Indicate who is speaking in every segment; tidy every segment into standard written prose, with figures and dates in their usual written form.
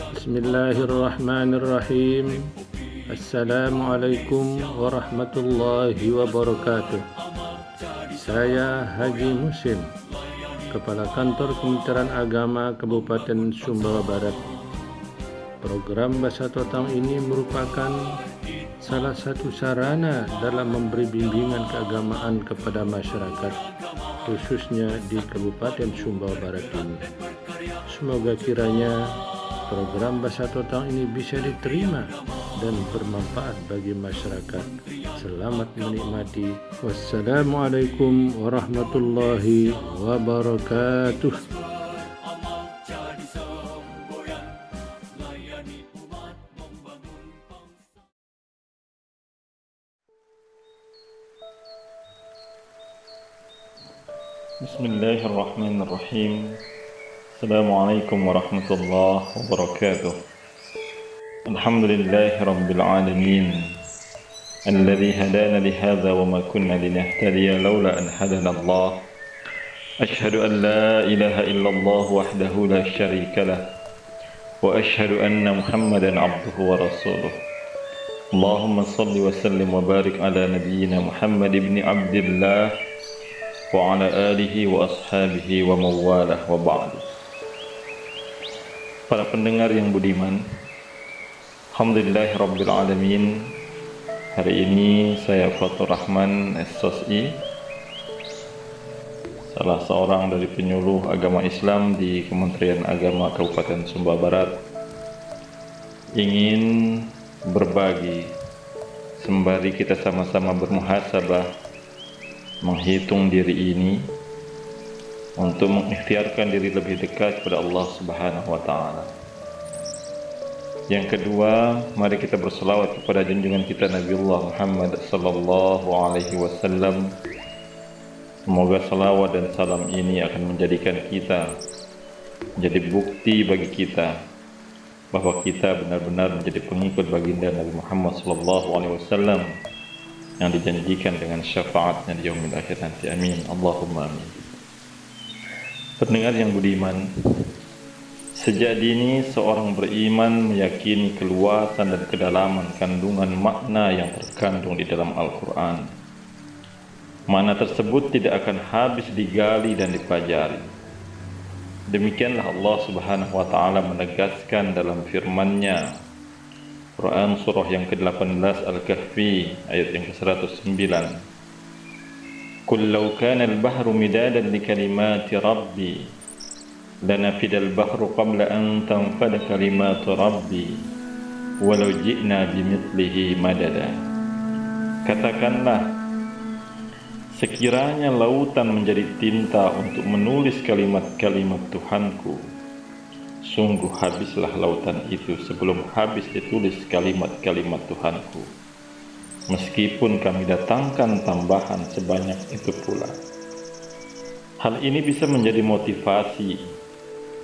Speaker 1: Bismillahirrahmanirrahim. Assalamualaikum warahmatullahi wabarakatuh. Saya Haji Musim, Kepala Kantor Kementerian Agama Kabupaten Sumbawa Barat. Program Bahasa Totang ini merupakan salah satu sarana dalam memberi bimbingan keagamaan kepada masyarakat, khususnya di Kabupaten Sumbawa Barat ini. Semoga kiranya program Bahasa Totang ini bisa diterima dan bermanfaat bagi masyarakat. Selamat menikmati. Wassalamualaikum warahmatullahi wabarakatuh.
Speaker 2: Bismillahirrahmanirrahim. Assalamualaikum warahmatullahi wabarakatuh. Alhamdulillahi rabbil alamin. Alladhi hadana lihadza wa ma kunna linahtadiya laula an hadana Allah. Ashhadu an la ilaha illallah wahdahu la syarika lah. Wa ashhadu anna Muhammadan abduhu wa rasuluh. Allahumma salli wa sallim wa barik ala nabiyyina Muhammad ibn Abdillah wa ala alihi wa ashabihi wa mawalah wa ba'du. Para pendengar yang budiman, alhamdulillahirabbil alamin. Hari ini saya Fatur Rahman SSI, salah seorang dari penyuluh agama Islam di Kementerian Agama Kabupaten Sumbawa Barat, ingin berbagi sembari kita sama-sama bermuhasabah, menghitung diri ini untuk mengikhtiarkan diri lebih dekat kepada Allah Subhanahu wa taala. Yang kedua, mari kita berselawat kepada junjungan kita Nabiullah Muhammad sallallahu alaihi wasallam. Semoga selawat dan salam ini akan menjadikan kita menjadi bukti bagi kita bahwa kita benar-benar menjadi pengikut baginda Nabi Muhammad sallallahu alaihi wasallam yang dijanjikan dengan syafaatnya di yaumil akhir nanti. Amin. Allahumma amin. Pendengar yang budiman, sejak dini seorang beriman meyakini keluasan dan kedalaman kandungan makna yang terkandung di dalam Al-Quran. Makna tersebut tidak akan habis digali dan dipelajari. Demikianlah Allah Subhanahu wa taala menegaskan dalam firman-Nya, Quran surah yang ke-18 Al-Kahfi ayat yang ke-109. Qul law kana al-bahru midadan li kalimati rabbi lanafida al-bahru qabla an tanfada kalimatu rabbi walau ji'na bimithlihi madada. Katakanlah, sekiranya lautan menjadi tinta untuk menulis kalimat-kalimat Tuhanku, sungguh habislah lautan itu sebelum habis ditulis kalimat-kalimat Tuhanku, meskipun kami datangkan tambahan sebanyak itu pula. Hal ini bisa menjadi motivasi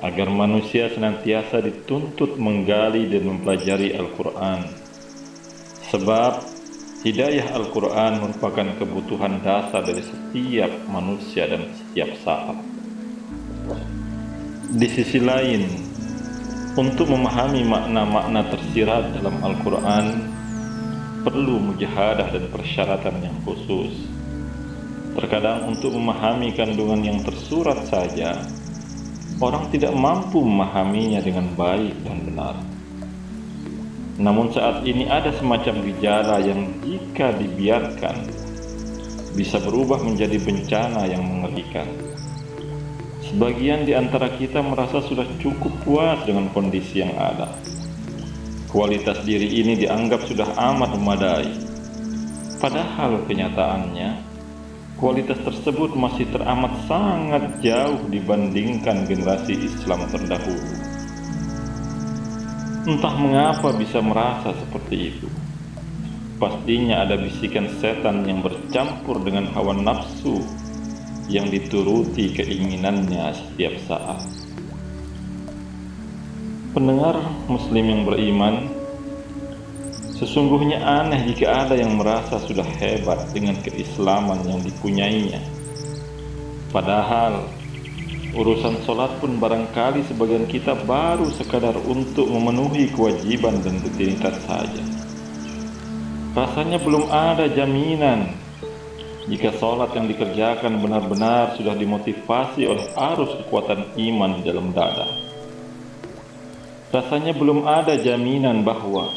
Speaker 2: agar manusia senantiasa dituntut menggali dan mempelajari Al-Quran. Sebab hidayah Al-Quran merupakan kebutuhan dasar dari setiap manusia dan setiap saat. Di sisi lain, untuk memahami makna-makna tersirat dalam Al-Quran perlu mujahadah dan persyaratan yang khusus. Terkadang untuk memahami kandungan yang tersurat saja, orang tidak mampu memahaminya dengan baik dan benar. Namun saat ini ada semacam gejala yang jika dibiarkan bisa berubah menjadi bencana yang mengerikan. Sebagian di antara kita merasa sudah cukup puas dengan kondisi yang ada. Kualitas diri ini dianggap sudah amat memadai. Padahal kenyataannya, kualitas tersebut masih teramat sangat jauh dibandingkan generasi Islam terdahulu. Entah mengapa bisa merasa seperti itu. Pastinya ada bisikan setan yang bercampur dengan hawa nafsu yang dituruti keinginannya setiap saat. Pendengar muslim yang beriman, sesungguhnya aneh jika ada yang merasa sudah hebat dengan keislaman yang dipunyainya. Padahal Urusan sholat pun barangkali sebagian kita baru sekadar untuk memenuhi kewajiban dan rutinitas saja. Rasanya belum ada jaminan jika sholat yang dikerjakan benar-benar sudah dimotivasi oleh arus kekuatan iman di dalam dada. Rasanya belum ada jaminan bahwa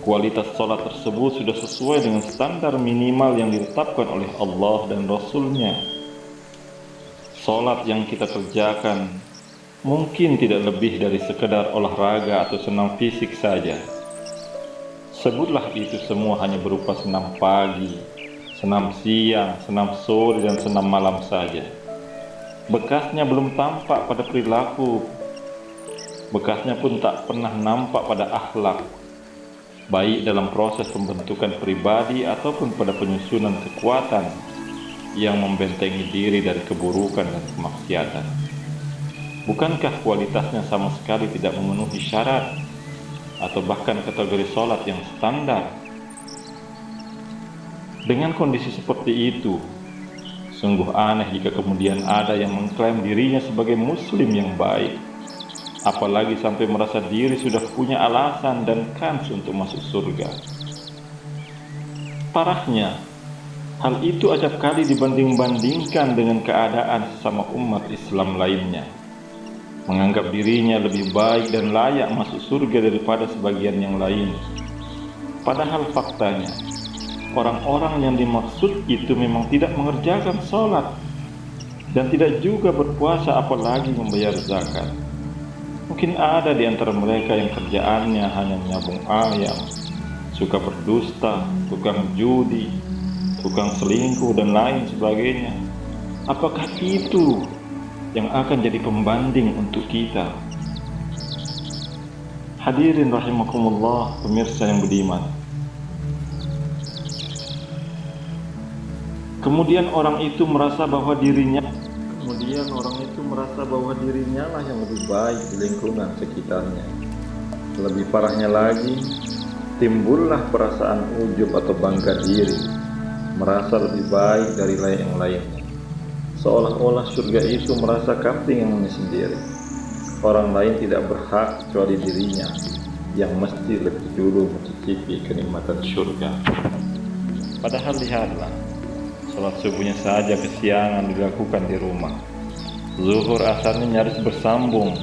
Speaker 2: kualitas sholat tersebut sudah sesuai dengan standar minimal yang ditetapkan oleh Allah dan Rasul-Nya. Sholat yang kita kerjakan mungkin tidak lebih dari sekedar olahraga atau senam fisik saja. Sebutlah itu semua hanya berupa senam pagi, senam siang, senam sore, dan senam malam saja. Bekasnya belum tampak pada perilaku, bekasnya pun tak pernah nampak pada akhlak, baik dalam proses pembentukan pribadi ataupun pada penyusunan kekuatan yang membentengi diri dari keburukan dan kemaksiatan. Bukankah kualitasnya sama sekali tidak memenuhi syarat atau bahkan kategori sholat yang standar? Dengan kondisi seperti itu, sungguh aneh jika kemudian ada yang mengklaim dirinya sebagai muslim yang baik, apalagi sampai merasa diri sudah punya alasan dan kans untuk masuk surga. Parahnya, hal itu acap kali dibanding-bandingkan dengan keadaan sesama umat Islam lainnya, menganggap dirinya lebih baik dan layak masuk surga daripada sebagian yang lain. Padahal faktanya, orang-orang yang dimaksud itu memang tidak mengerjakan sholat dan tidak juga berpuasa, apalagi membayar zakat. Mungkin ada di antara mereka yang kerjaannya hanya menyabung ayam, suka berdusta, tukang judi, tukang selingkuh, dan lain sebagainya. Apakah itu yang akan jadi pembanding untuk kita? Hadirin rahimakumullah, pemirsa yang budiman. Kemudian orang itu merasa bahwa dirinya lah yang lebih baik di lingkungan sekitarnya. Lebih parahnya lagi, timbullah perasaan ujub atau bangga diri, merasa lebih baik dari yang lainnya. Seolah-olah surga itu merasa kapingannya sendiri. Orang lain tidak berhak kecuali dirinya yang mesti lebih dulu mencicipi kenikmatan surga. Padahal lihatlah, sholat subuhnya saja kesiangan dilakukan di rumah. Zuhur asarnya nyaris bersambung.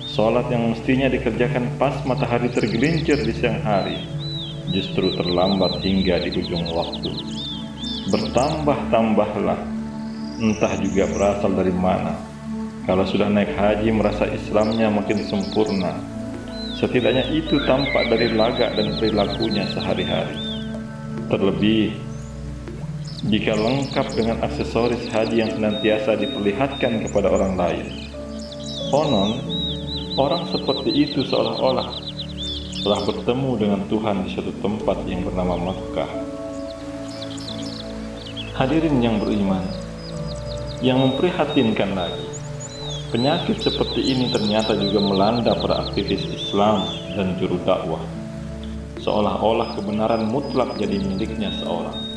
Speaker 2: Sholat yang mestinya dikerjakan pas matahari tergelincir di siang hari, justru terlambat hingga di ujung waktu. Bertambah-tambahlah, entah juga berasal dari mana. Kalau sudah naik haji merasa Islamnya makin sempurna. Setidaknya itu tampak dari lagak dan perilakunya sehari-hari. Terlebih jika lengkap dengan aksesoris haji yang senantiasa diperlihatkan kepada orang lain. Konon, orang seperti itu seolah-olah telah bertemu dengan Tuhan di suatu tempat yang bernama Makkah. Hadirin yang beriman, yang memprihatinkan lagi, penyakit seperti ini ternyata juga melanda para aktivis Islam dan juru dakwah. Seolah-olah kebenaran mutlak jadi miliknya seorang.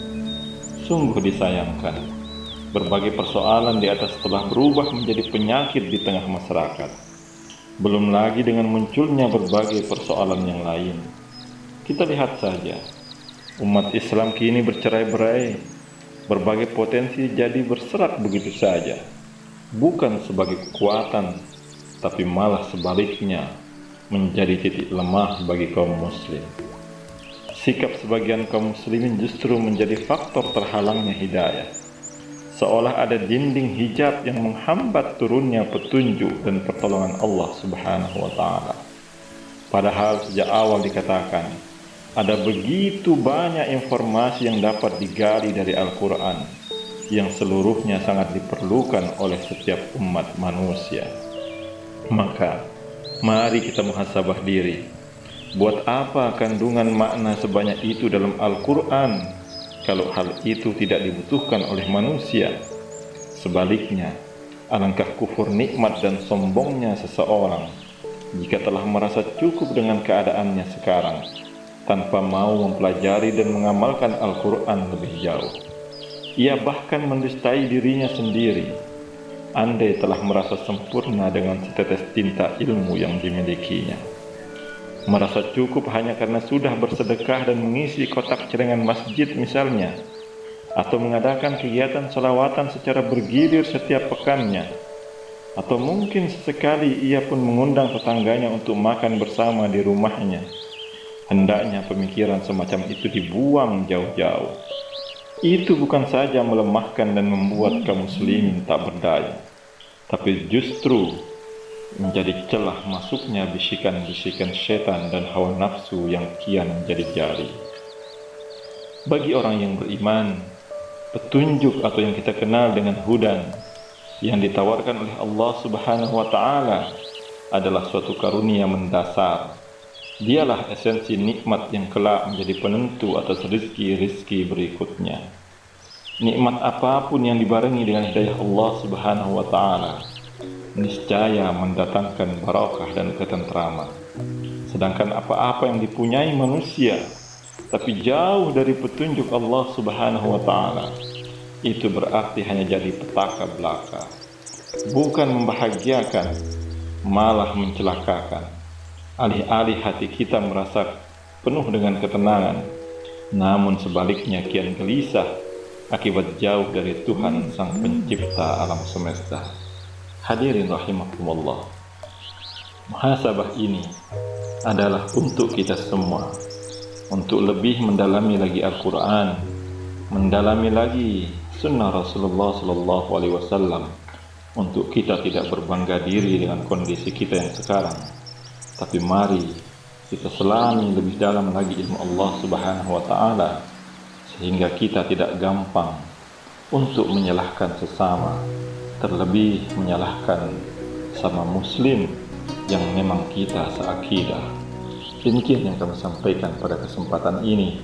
Speaker 2: Sungguh disayangkan, berbagai persoalan di atas telah berubah menjadi penyakit di tengah masyarakat. Belum lagi dengan munculnya berbagai persoalan yang lain. Kita lihat saja, umat Islam kini bercerai-berai. Berbagai potensi jadi berserak begitu saja, bukan sebagai kekuatan, tapi malah sebaliknya menjadi titik lemah bagi kaum muslim. Sikap sebagian kaum muslimin justru menjadi faktor terhalangnya hidayah, seolah ada dinding hijab yang menghambat turunnya petunjuk dan pertolongan Allah Subhanahu wa Ta'ala. Padahal sejak awal dikatakan, ada begitu banyak informasi yang dapat digali dari Al-Quran, yang seluruhnya sangat diperlukan oleh setiap umat manusia. Maka, mari kita muhasabah diri. Buat apa kandungan makna sebanyak itu dalam Al-Quran, kalau hal itu tidak dibutuhkan oleh manusia? Sebaliknya, alangkah kufur nikmat dan sombongnya seseorang jika telah merasa cukup dengan keadaannya sekarang, tanpa mau mempelajari dan mengamalkan Al-Quran lebih jauh. Ia bahkan mendustai dirinya sendiri. andai telah merasa sempurna dengan setetes tinta ilmu yang dimilikinya. Merasa cukup hanya karena sudah bersedekah dan mengisi kotak celengan masjid misalnya, atau mengadakan kegiatan selawatan secara bergilir setiap pekannya, atau mungkin sesekali ia pun mengundang tetangganya untuk makan bersama di rumahnya. Hendaknya pemikiran semacam itu dibuang jauh-jauh. Itu bukan saja melemahkan dan membuat kaum muslimin tak berdaya, tapi justru menjadi celah masuknya bisikan-bisikan setan dan hawa nafsu yang kian menjadi jari. Bagi orang yang beriman, petunjuk atau yang kita kenal dengan hudan yang ditawarkan oleh Allah Subhanahu wa Ta'ala adalah suatu karunia mendasar. Dialah esensi nikmat yang kelak menjadi penentu atas rizki-rizki berikutnya. Nikmat apapun yang dibarengi dengan hidayah Allah Subhanahu wa Ta'ala niscaya mendatangkan barakah dan ketentraman. Sedangkan apa-apa yang dipunyai manusia tapi jauh dari petunjuk Allah Subhanahu wa Ta'ala, itu berarti hanya jadi petaka belaka, bukan membahagiakan, malah mencelakakan. Alih-alih hati kita merasa penuh dengan ketenangan, namun sebaliknya kian gelisah akibat jauh dari Tuhan Sang Pencipta alam semesta. Hadirin rahimakumullah, muhasabah ini adalah untuk kita semua, untuk lebih mendalami lagi Al-Quran, mendalami lagi sunnah Rasulullah SAW, untuk kita tidak berbangga diri dengan kondisi kita yang sekarang, tapi mari kita selami lebih dalam lagi ilmu Allah Subhanahu wa Ta'ala, sehingga kita tidak gampang untuk menyalahkan sesama, terlebih menyalahkan sama muslim yang memang kita seakidah. Demikian yang kami sampaikan pada kesempatan ini.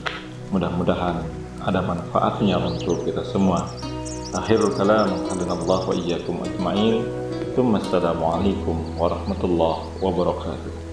Speaker 2: Mudah-mudahan ada manfaatnya untuk kita semua. Akhirul kalam, hadanallahu wa iyyakum ajma'in. Assalamualaikum warahmatullahi wabarakatuh.